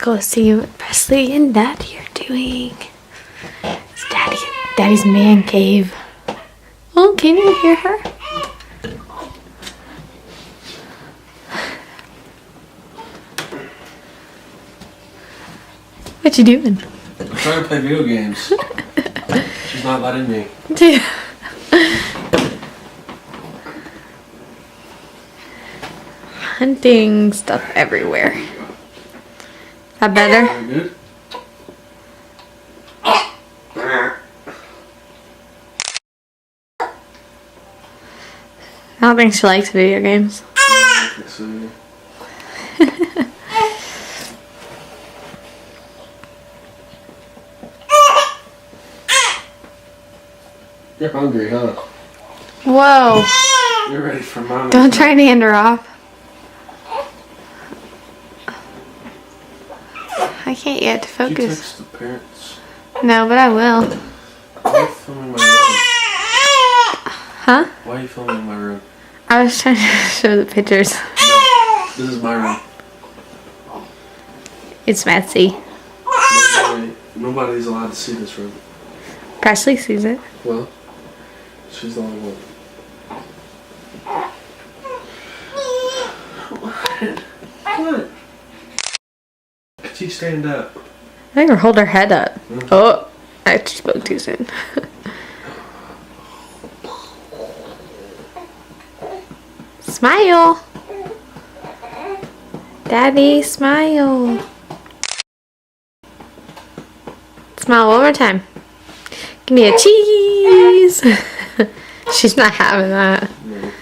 go see what Presley and Daddy are doing. It's Daddy's man cave. Oh, can you hear her? What you doing? I'm trying to play video games. She's not letting me. Hunting stuff everywhere. That better? Good. I don't think she likes video games. You're hungry, huh? Whoa. You're ready for mom. Don't try to hand her off. I can't yet Did you focus. text the parents? No, but I will. Why are you filming my room? Huh? Why are you filming my room? I was trying to show the pictures. No, this is my room. It's messy. Nobody's allowed to see this room. Presley sees it. Well, she's the only one. What? Could you stand up? I think her hold her head up. Mm-hmm. Oh, I spoke too soon. Smile. Daddy, smile. Smile one more time. Give me a cheese. She's not having that. No.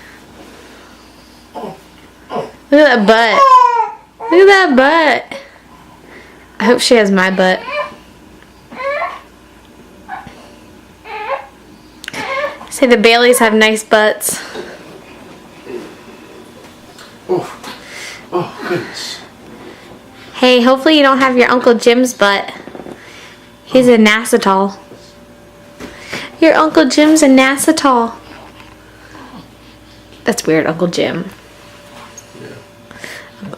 Look at that butt. Look at that butt. I hope she has my butt. Say the Baileys have nice butts. Oh, goodness. Hey, hopefully you don't have your Uncle Jim's butt. He's a Nassatol. Your Uncle Jim's a Nassatol. That's weird, Uncle Jim. Yeah.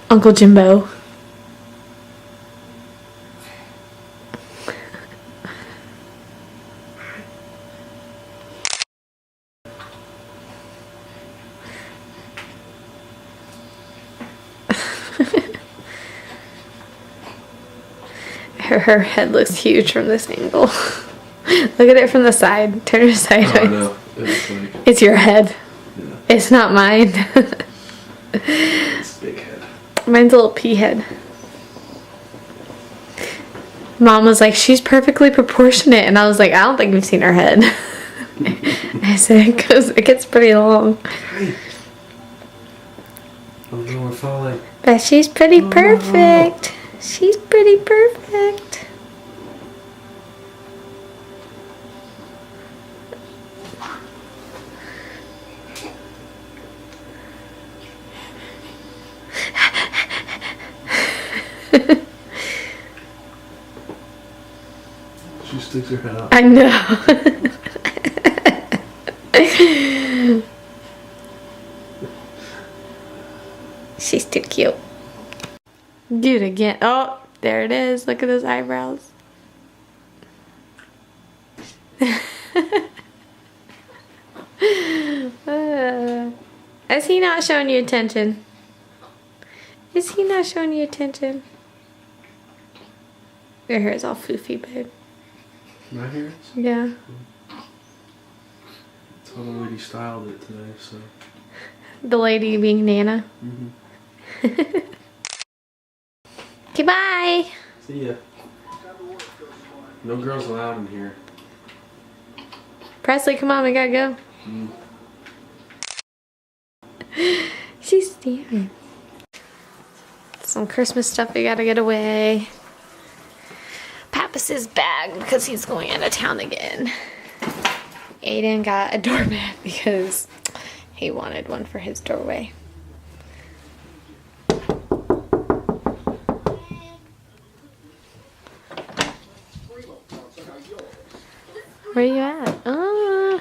Uncle Jimbo. Her head looks huge from this angle. Look at it from the side. Turn her sideways. Oh, no. It's your head. Yeah. It's not mine. It's a big head. Mine's a little pea head. Mom was like, she's perfectly proportionate. And I was like, I don't think we've seen her head. I said, because it gets pretty long. Hey. Oh no, we're falling. But she's pretty perfect. She's pretty perfect. She sticks her head out. I know. She's too cute. Do it again. Oh, there it is. Look at those eyebrows. Is he not showing you attention? Is he not showing you attention? Your hair is all foofy, babe. My hair is? Yeah. That's how the lady styled it today, so. The lady being Nana. Mm-hmm. Okay, bye. See ya. No girls allowed in here. Presley, come on, we gotta go. She's staring. Some Christmas stuff we gotta get away. Pappas's bag because he's going out of town again. Aiden got a doormat because he wanted one for his doorway. Where you at? Oh.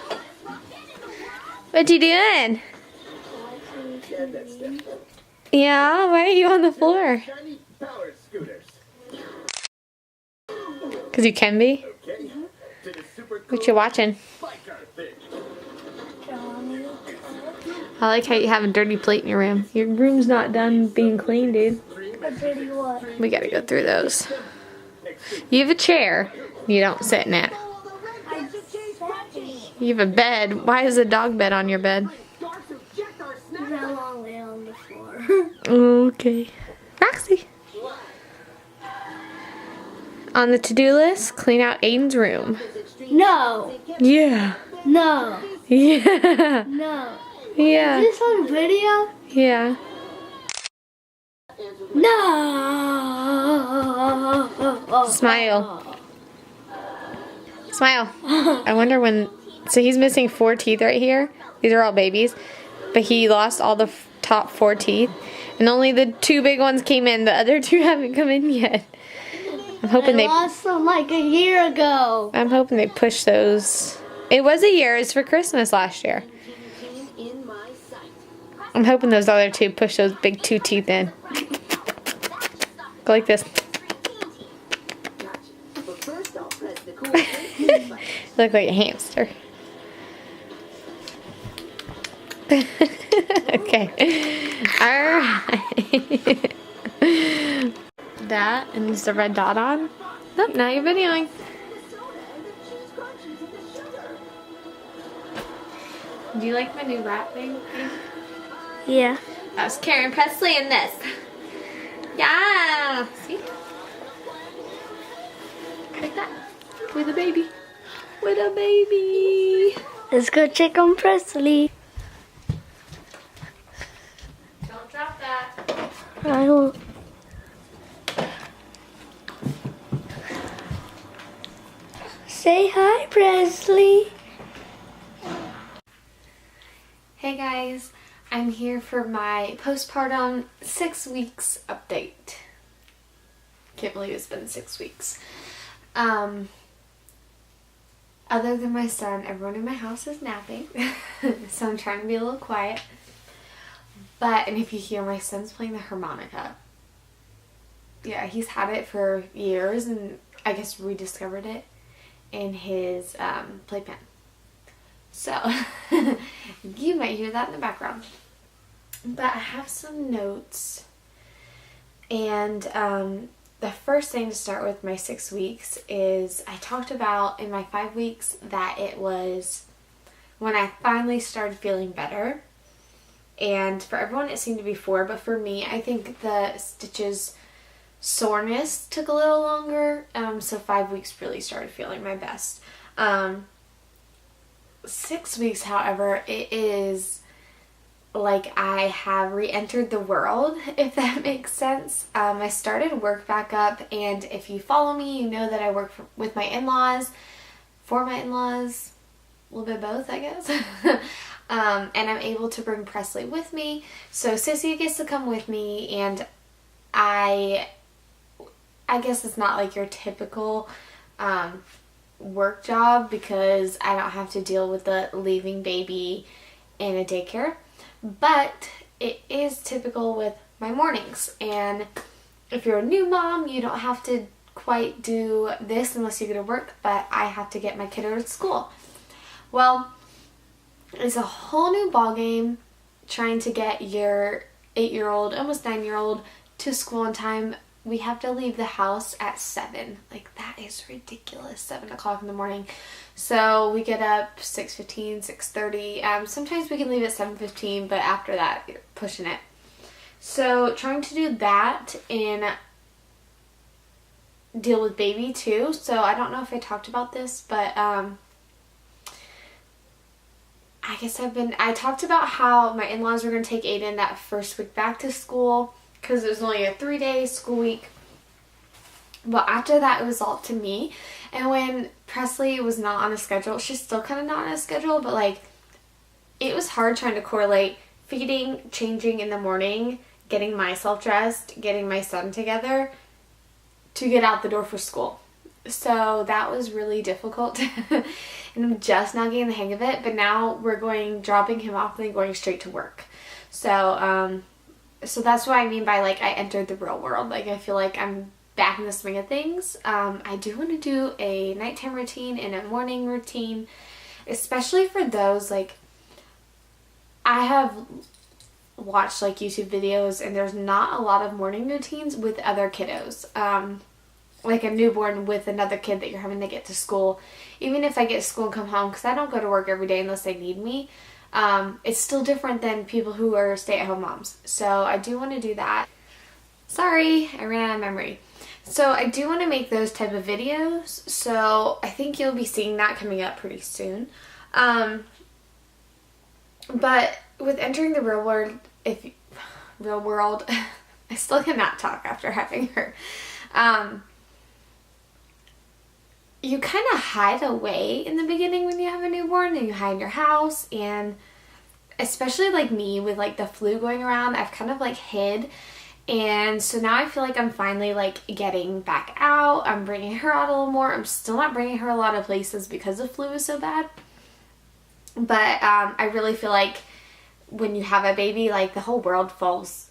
What you doing? Yeah, why are you on the floor? Because you can be? What you watching? I like how you have a dirty plate in your room. Your room's not done being clean, dude. A dirty what? We gotta go through those. You have a chair. You don't sit in it. I just sat in it. You have a bed. Why is a dog bed on your bed? There's a long way on the floor. Okay. Roxy. On the to-do list, clean out Aiden's room. No. Yeah. No. Yeah. No. Yeah. Is this on video? Yeah. No. Smile. Smile. I wonder when... So he's missing 4 teeth right here. These are all babies. But he lost all the top 4 teeth. And only the 2 big ones came in. The other 2 haven't come in yet. I'm hoping I lost them like a year ago. I'm hoping they push those. It was a year. It was for Christmas last year. I'm hoping those other 2 push those big 2 teeth in. Go like this. You look like a hamster. Okay. Alright. That, and is the red dot on? Nope, now you're videoing. Do you like my new rap thing? Yeah. That was Karen Presley in this. Yeah. See? Like that. With a baby. With a baby. Let's go check on Presley. Don't drop that. I will. Say hi, Presley. Hey guys, I'm here for my postpartum 6 weeks update. Can't believe it's been 6 weeks. Other than my son, everyone in my house is napping, so I'm trying to be a little quiet. And if you hear, my son's playing the harmonica. Yeah, he's had it for years and I guess rediscovered it in his playpen. So, you might hear that in the background. But I have some notes. And the first thing to start with my 6 weeks is I talked about in my 5 weeks that it was when I finally started feeling better. And for everyone it seemed to be 4, but for me I think the stitches soreness took a little longer. So 5 weeks really started feeling my best. 6 weeks, however, it is like I have re-entered the world, if that makes sense. I started work back up, and if you follow me, you know that I work with my in-laws, for my in-laws, a little bit of both, I guess. And I'm able to bring Presley with me, so Sissy gets to come with me, and I guess it's not like your typical work job because I don't have to deal with the leaving baby in a daycare, but it is typical with my mornings. And if you're a new mom, you don't have to quite do this unless you go to work, but I have to get my kiddo to school. Well, it's a whole new ballgame trying to get your 8-year-old, almost 9-year-old to school on time. We have to leave the house at 7. Like, that is ridiculous. 7 o'clock in the morning. So we get up 6:15, 6:30. Sometimes we can leave at 7:15, but after that, you're pushing it. So trying to do that and deal with baby too. So I don't know if I talked about this, but I guess I talked about how my in-laws were going to take Aiden that first week back to school because it was only a 3-day school week. But after that, it was all up to me. And when Presley was not on a schedule, she's still kind of not on a schedule, but like, it was hard trying to correlate feeding, changing in the morning, getting myself dressed, getting my son together to get out the door for school. So that was really difficult. And I'm just not getting the hang of it, but now we're dropping him off and then going straight to work. So, so that's what I mean by like I entered the real world. Like I feel like I'm back in the swing of things. I do want to do a nighttime routine and a morning routine, especially for those, like, I have watched like YouTube videos and there's not a lot of morning routines with other kiddos. Like a newborn with another kid that you're having to get to school. Even if I get to school and come home, because I don't go to work every day unless they need me, it's still different than people who are stay-at-home moms. So I do want to do that. Sorry, I ran out of memory. So I do want to make those type of videos. So I think you'll be seeing that coming up pretty soon. But with entering the real world, I still cannot talk after having her. You kind of hide away in the beginning when you have a newborn, and you hide in your house, and especially like me with like the flu going around, I've kind of like hid. And so now I feel like I'm finally like getting back out. I'm bringing her out a little more. I'm still not bringing her a lot of places because the flu is so bad. But I really feel like when you have a baby, like the whole world falls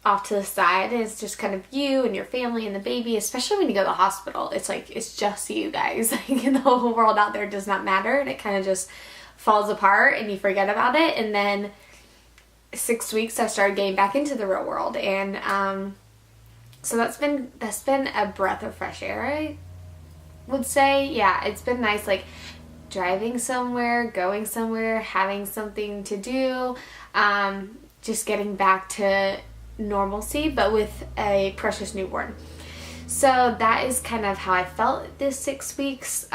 off to the side, and it's just kind of you and your family and the baby, especially when you go to the hospital. It's like, it's just you guys. Like, the whole world out there does not matter, and it kind of just falls apart and you forget about it. And then 6 weeks I started getting back into the real world, and so that's been a breath of fresh air, I would say. Yeah, it's been nice, like driving somewhere, going somewhere, having something to do, just getting back to normalcy, but with a precious newborn. So that is kind of how I felt this 6 weeks.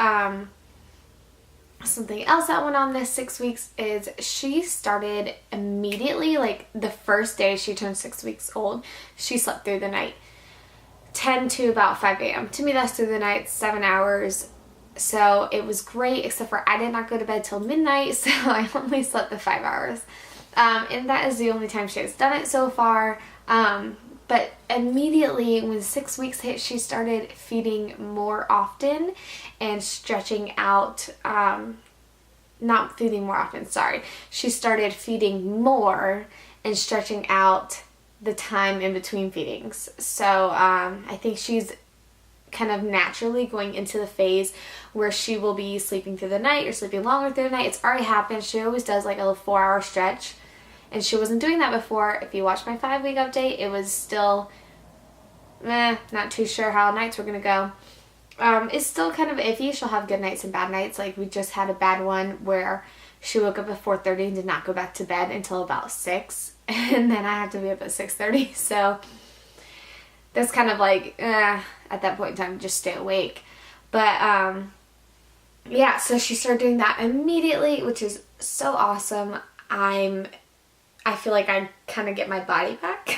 Something else that went on this 6 weeks is she started immediately, like the first day she turned 6 weeks old, she slept through the night, 10 to about 5 a.m. To me, that's through the night, 7 hours. So it was great, except for I did not go to bed till midnight, so I only slept the 5 hours. And that is the only time she has done it so far. But immediately when 6 weeks hit, she started feeding more often and stretching out, not feeding more often, sorry. She started feeding more and stretching out the time in between feedings. So I think she's kind of naturally going into the phase where she will be sleeping through the night or sleeping longer through the night. It's already happened. She always does like a 4-hour stretch. And she wasn't doing that before. If you watch my 5-week update, it was still, not too sure how nights were going to go. It's still kind of iffy. She'll have good nights and bad nights. Like, we just had a bad one where she woke up at 4:30 and did not go back to bed until about 6. And then I have to be up at 6:30. So that's kind of like, at that point in time, just stay awake. But, yeah, so she started doing that immediately, which is so awesome. I feel like I kind of get my body back.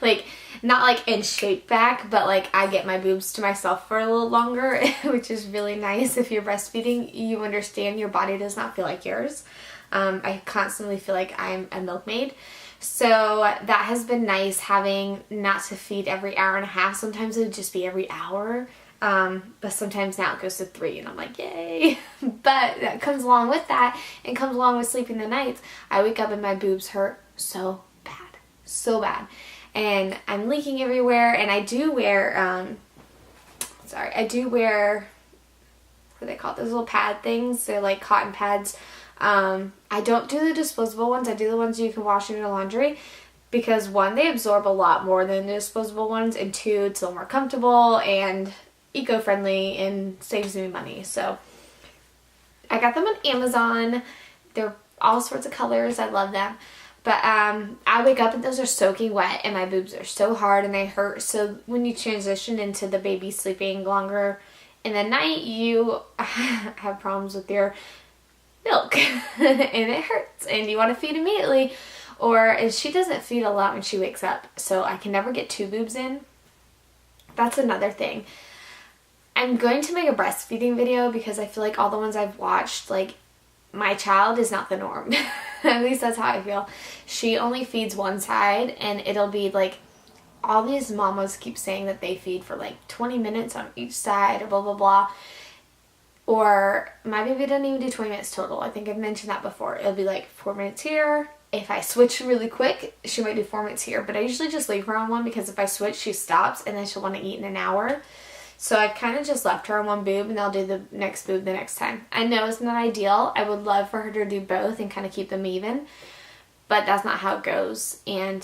Like, not like in shape back, but like I get my boobs to myself for a little longer, which is really nice. If you're breastfeeding, you understand your body does not feel like yours. I constantly feel like I'm a milkmaid. So that has been nice, having not to feed every hour and a half. Sometimes it would just be every hour. But sometimes now it goes to 3 and I'm like, yay. But that comes along with that, and comes along with sleeping the nights. I wake up and my boobs hurt so bad. And I'm leaking everywhere, and I do wear, what are they called? Those little pad things. They're like cotton pads. I don't do the disposable ones. I do the ones you can wash in your laundry. Because 1, they absorb a lot more than the disposable ones, and 2, it's a little more comfortable and eco-friendly and saves me money. So I got them on Amazon. They're all sorts of colors. I love them. But I wake up and those are soaking wet, and my boobs are so hard and they hurt. So when you transition into the baby sleeping longer in the night, you have problems with your milk and it hurts, and you want to feed immediately. Or she doesn't feed a lot when she wakes up, so I can never get 2 boobs in. That's another thing. I'm going to make a breastfeeding video because I feel like all the ones I've watched, like, my child is not the norm. At least that's how I feel. She only feeds one side, and it'll be like, all these mamas keep saying that they feed for like 20 minutes on each side or blah blah blah. Or my baby doesn't even do 20 minutes total. I think I've mentioned that before. It'll be like 4 minutes here, if I switch really quick, she might do 4 minutes here. But I usually just leave her on one because if I switch, she stops and then she'll want to eat in an hour. So I've kind of just left her on one boob and I'll do the next boob the next time. I know it's not ideal. I would love for her to do both and kind of keep them even. But that's not how it goes. And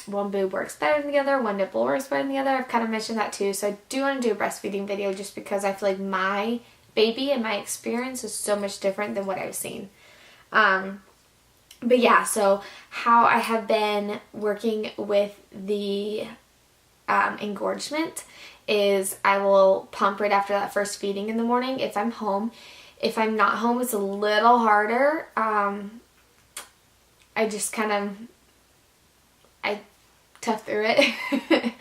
one boob works better than the other. One nipple works better than the other. I've kind of mentioned that too. So I do want to do a breastfeeding video just because I feel like my baby and my experience is so much different than what I've seen. But yeah, so how I have been working with the engorgement is I will pump right after that first feeding in the morning if I'm home. If I'm not home, it's a little harder. I just kind of, I tough through it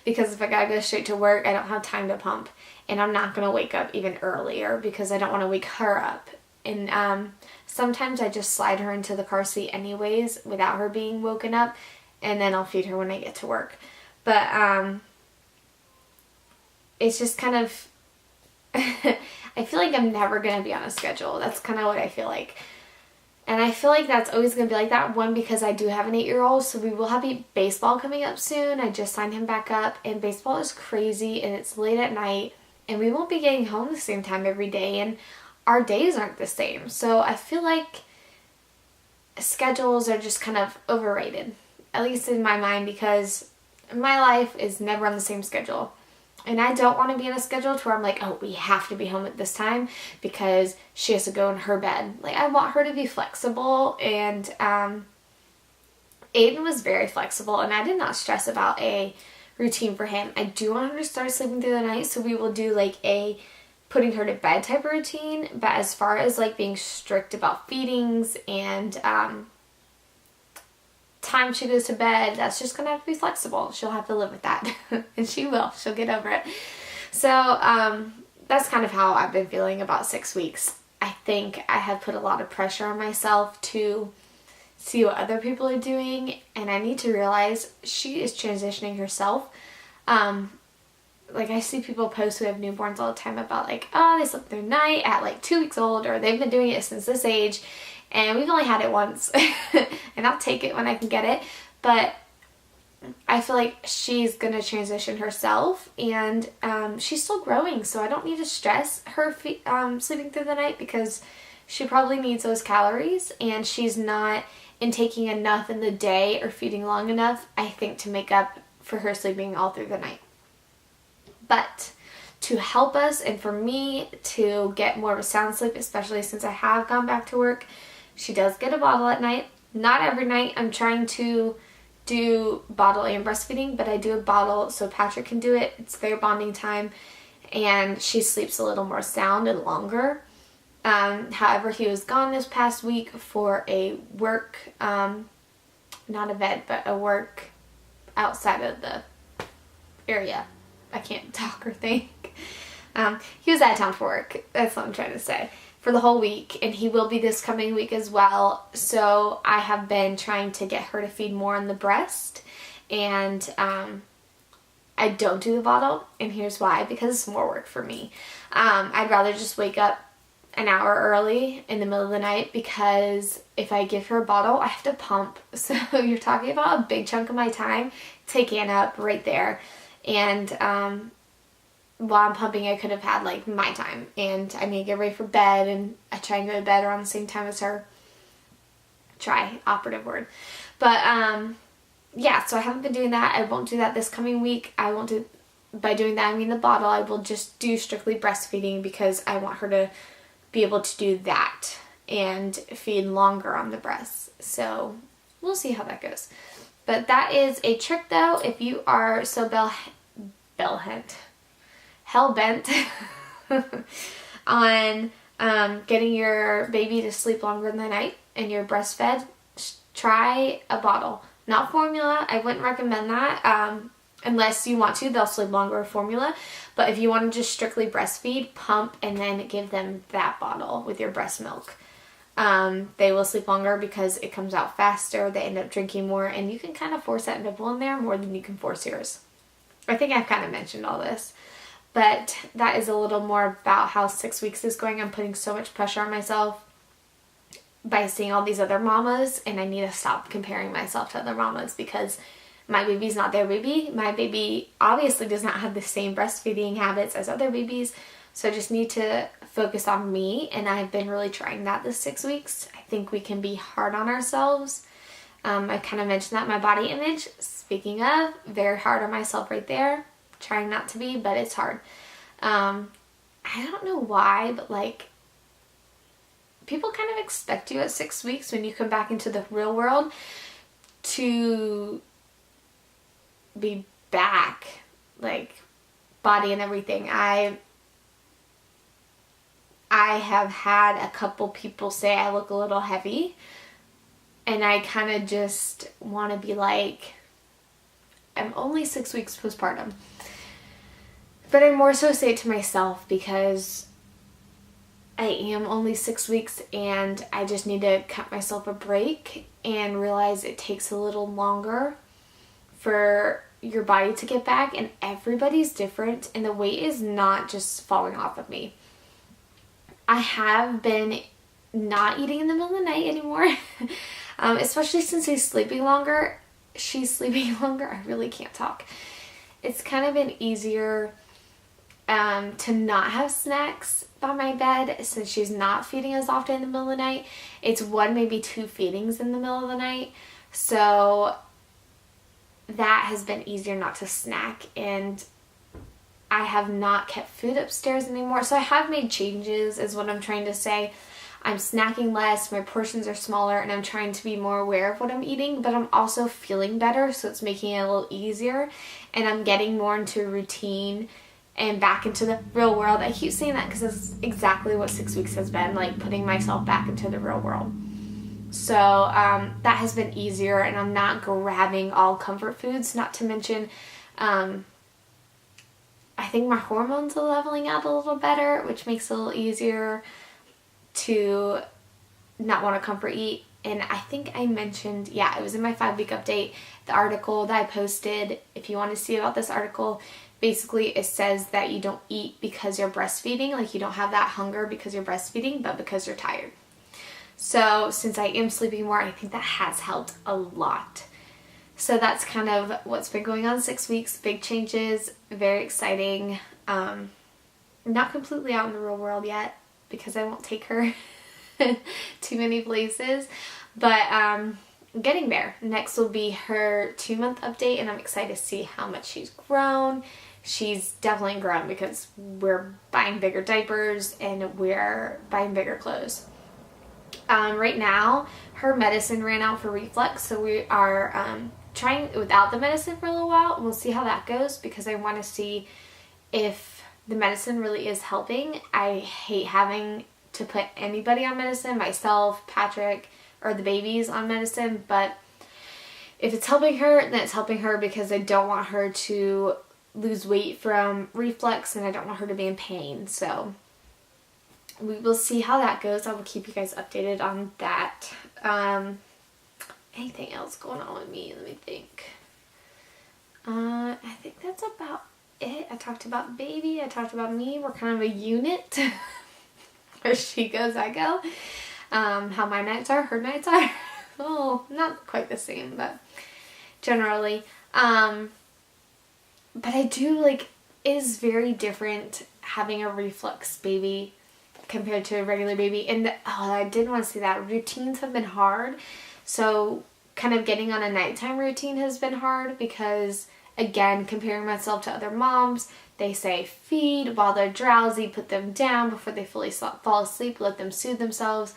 because if I gotta go straight to work, I don't have time to pump. And I'm not going to wake up even earlier because I don't want to wake her up. And sometimes I just slide her into the car seat anyways without her being woken up. And then I'll feed her when I get to work. But it's just kind of, I feel like I'm never going to be on a schedule. That's kind of what I feel like. And I feel like that's always going to be like that. One, because I do have an 8-year-old, so we will have baseball coming up soon. I just signed him back up. And baseball is crazy and it's late at night. And we won't be getting home the same time every day, and our days aren't the same. So I feel like schedules are just kind of overrated, at least in my mind, because my life is never on the same schedule. And I don't want to be in a schedule to where I'm like, oh, we have to be home at this time because she has to go in her bed. Like, I want her to be flexible, and Aiden was very flexible, and I did not stress about a routine for him. I do want her to start sleeping through the night, so we will do like a putting her to bed type of routine. But as far as like being strict about feedings and time she goes to bed, that's just gonna have to be flexible. She'll have to live with that and she will. She'll get over it. So that's kind of how I've been feeling about 6 weeks. I think I have put a lot of pressure on myself to see what other people are doing, and I need to realize she is transitioning herself. Like, I see people post who have newborns all the time about like, oh, they slept through night at like 2 weeks old, or they've been doing it since this age, and we've only had it once and I'll take it when I can get it. But I feel like she's gonna transition herself, and she's still growing, so I don't need to stress her sleeping through the night because she probably needs those calories, and she's not intaking enough in the day or feeding long enough, I think, to make up for her sleeping all through the night. But to help us and for me to get more of a sound sleep, especially since I have gone back to work, she does get a bottle at night. Not every night. I'm trying to do bottle and breastfeeding, but I do a bottle so Patrick can do it. It's their bonding time, and she sleeps a little more sound and longer. However, he was gone this past week for a work, not a vet, but a work outside of the area. I can't talk or think. He was out of town for work. That's what I'm trying to say. For the whole week, and he will be this coming week as well. So I have been trying to get her to feed more on the breast, and I don't do the bottle, and here's why: because it's more work for me. I'd rather just wake up an hour early in the middle of the night, because if I give her a bottle, I have to pump. So you're talking about a big chunk of my time taken up right there. And while I'm pumping, I could have had like my time, and I need to get ready for bed, and I try and go to bed around the same time as her. Try, operative word. But yeah, so I haven't been doing that. I won't do that this coming week. I won't do, by doing that I mean the bottle. I will just do strictly breastfeeding because I want her to be able to do that and feed longer on the breasts. So we'll see how that goes. But that is a trick, though. If you are so hell-bent on getting your baby to sleep longer in the night and you're breastfed, try a bottle. Not formula. I wouldn't recommend that. Unless you want to, they'll sleep longer with formula. But if you want to just strictly breastfeed, pump, and then give them that bottle with your breast milk. They will sleep longer because it comes out faster. They end up drinking more, and you can kind of force that nipple in there more than you can force yours. I think I've kind of mentioned all this. But that is a little more about how 6 weeks is going. I'm putting so much pressure on myself. by seeing all these other mamas, and I need to stop comparing myself to other mamas because my baby's not their baby. My baby obviously does not have the same breastfeeding habits as other babies, so I just need to focus on me, and I've been really trying that this 6 weeks. I think we can be hard on ourselves. I kind of mentioned that my body image, speaking of, very hard on myself right there. Trying not to be, but it's hard. I don't know why, but like, people kind of expect you at 6 weeks when you come back into the real world to be back, like body and everything. I have had a couple people say I look a little heavy, and I kind of just want to be like, I'm only 6 weeks postpartum. But I more so say it to myself because I am only 6 weeks, and I just need to cut myself a break and realize it takes a little longer for your body to get back, and everybody's different, and the weight is not just falling off of me. I have been not eating in the middle of the night anymore, especially since he's sleeping longer. She's sleeping longer. I really can't talk. It's kind of been easier to not have snacks by my bed since she's not feeding as often in the middle of the night. It's 1, maybe 2 feedings in the middle of the night. So that has been easier not to snack, and I have not kept food upstairs anymore. So I have made changes is what I'm trying to say. I'm snacking less, my portions are smaller, and I'm trying to be more aware of what I'm eating, but I'm also feeling better, so it's making it a little easier, and I'm getting more into routine and back into the real world. I keep saying that because that's exactly what 6 weeks has been, like putting myself back into the real world. So that has been easier, and I'm not grabbing all comfort foods, not to mention I think my hormones are leveling out a little better, which makes it a little easier to not want to comfort eat. And I think I mentioned, it was in my 5-week update, the article that I posted. If you want to see about this article, basically it says that you don't eat because you're breastfeeding, like you don't have that hunger because you're breastfeeding, but because you're tired. So since I am sleeping more, I think that has helped a lot. So that's kind of what's been going on 6 weeks. Big changes, very exciting. Not completely out in the real world yet because I won't take her too many places, but getting there. Next will be her 2-month update, and I'm excited to see how much she's grown. She's definitely grown because we're buying bigger diapers and we're buying bigger clothes. Right now, her medicine ran out for reflux, so we are trying without the medicine for a little while. We'll see how that goes because I want to see if the medicine really is helping. I hate having to put anybody on medicine, myself, Patrick, or the babies on medicine, but if it's helping her, then it's helping her because I don't want her to lose weight from reflux and I don't want her to be in pain. So we will see how that goes. I will keep you guys updated on that. Anything else going on with me? Let me think. I think that's about it. I talked about baby. I talked about me. We're kind of a unit. Where she goes, I go. How my nights are, her nights are. Oh, not quite the same, but generally. But I do, like, it is very different having a reflux baby compared to a regular baby. And I didn't want to say that. Routines have been hard. So kind of getting on a nighttime routine has been hard because, again, comparing myself to other moms, they say feed while they're drowsy, put them down before they fully fall asleep, let them soothe themselves.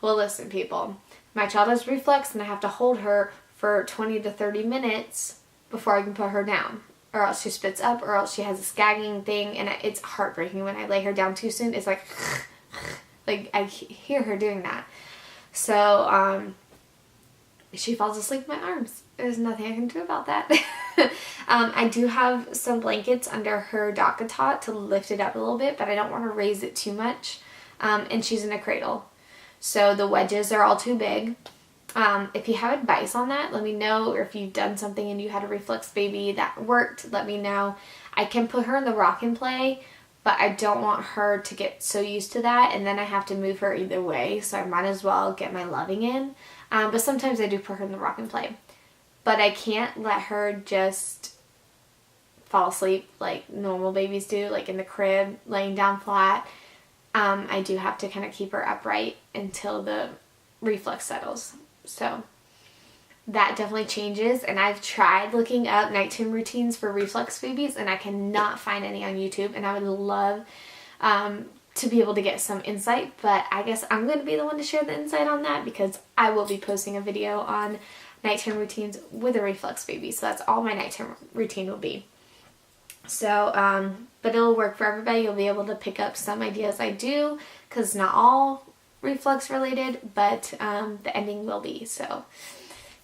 Well, listen, people, my child has reflux and I have to hold her for 20 to 30 minutes before I can put her down, or else she spits up, or else she has this gagging thing, and it's heartbreaking when I lay her down too soon. It's like I hear her doing that. So she falls asleep in my arms. There's nothing I can do about that. I do have some blankets under her DockATot to lift it up a little bit, but I don't want to raise it too much. And she's in a cradle, so the wedges are all too big. If you have advice on that, let me know. Or if you've done something and you had a reflux baby that worked, let me know. I can put her in the rock and play, but I don't want her to get so used to that and then I have to move her either way, so I might as well get my loving in. But sometimes I do put her in the rock and play. But I can't let her just fall asleep like normal babies do, like in the crib, laying down flat. I do have to kind of keep her upright until the reflux settles. So that definitely changes, and I've tried looking up nighttime routines for reflux babies and I cannot find any on YouTube, and I would love to be able to get some insight, but I guess I'm going to be the one to share the insight on that because I will be posting a video on nighttime routines with a reflux baby, so that's all my nighttime routine will be. So, but it'll work for everybody. You'll be able to pick up some ideas I do, because not all reflux related, but the ending will be, so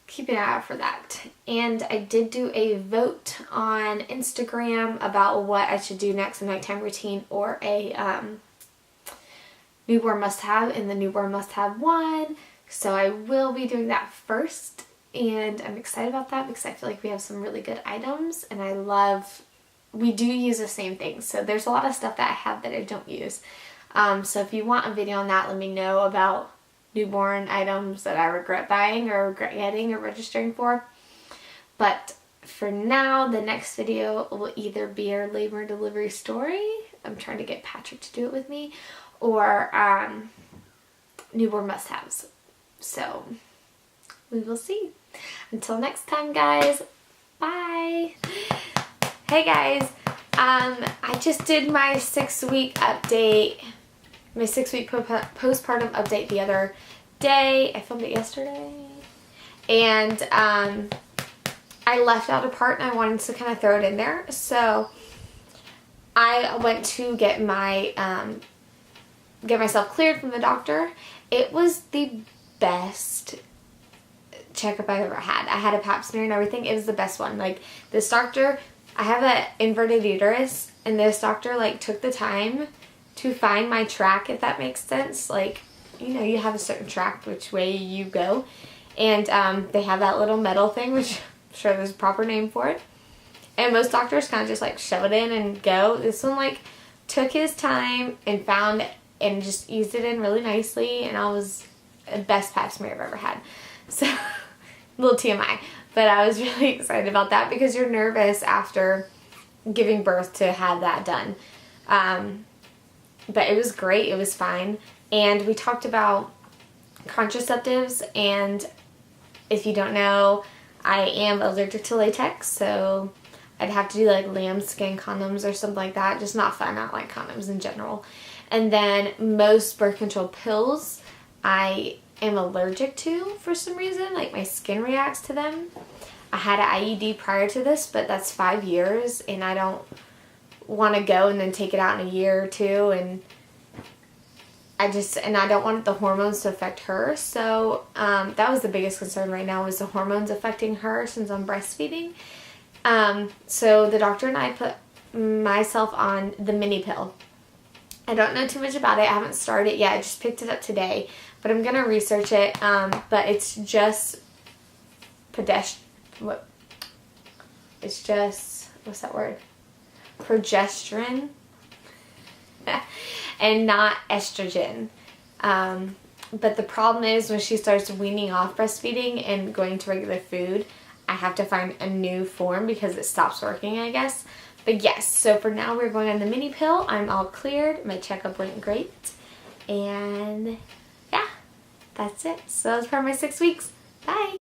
keep an eye out for that. And I did do a vote on Instagram about what I should do next, a nighttime routine or a newborn must-have, and the newborn must-have won. So I will be doing that first, and I'm excited about that because I feel like we have some really good items, and we do use the same things. So there's a lot of stuff that I have that I don't use. So if you want a video on that, let me know about newborn items that I regret buying or regret getting or registering for. But for now, the next video will either be our labor and delivery story. I'm trying to get Patrick to do it with me, or newborn must-haves. So we will see. Until next time, guys. Bye. Hey guys, I just did my 6-week update, my 6-week postpartum update the other day. I filmed it yesterday, and I left out a part and I wanted to kind of throw it in there. So I went to get myself cleared from the doctor. It was the best checkup I've ever had. I had a pap smear and everything. It was the best one. Like, this doctor, I have an inverted uterus, and this doctor like took the time to find my track, if that makes sense. Like, you know, you have a certain track which way you go, and they have that little metal thing, which I'm sure there's a proper name for it, and most doctors kind of just like shove it in and go. This one like took his time and found it and just eased it in really nicely, and I was the best pap smear I've ever had. So little TMI, but I was really excited about that because you're nervous after giving birth to have that done. But it was great. It was fine. And we talked about contraceptives, and if you don't know, I am allergic to latex, so I'd have to do like lambskin condoms or something like that. Just not fun. I don't like condoms in general. And then most birth control pills I am allergic to for some reason. Like, my skin reacts to them. I had an IUD prior to this, but that's 5 years, and I don't want to go and then take it out in a year or two, and I don't want the hormones to affect her. So that was the biggest concern right now, was the hormones affecting her since I'm breastfeeding. So the doctor and I put myself on the mini pill. I don't know too much about it. I haven't started it yet. I just picked it up today, but I'm going to research it. But it's just what's that word? Progesterone and not estrogen. But the problem is, when she starts weaning off breastfeeding and going to regular food, I have to find a new form because it stops working, I guess. But yes, so for now we're going on the mini pill. I'm all cleared. My checkup went great. And yeah, that's it. So that's for my 6 weeks. Bye.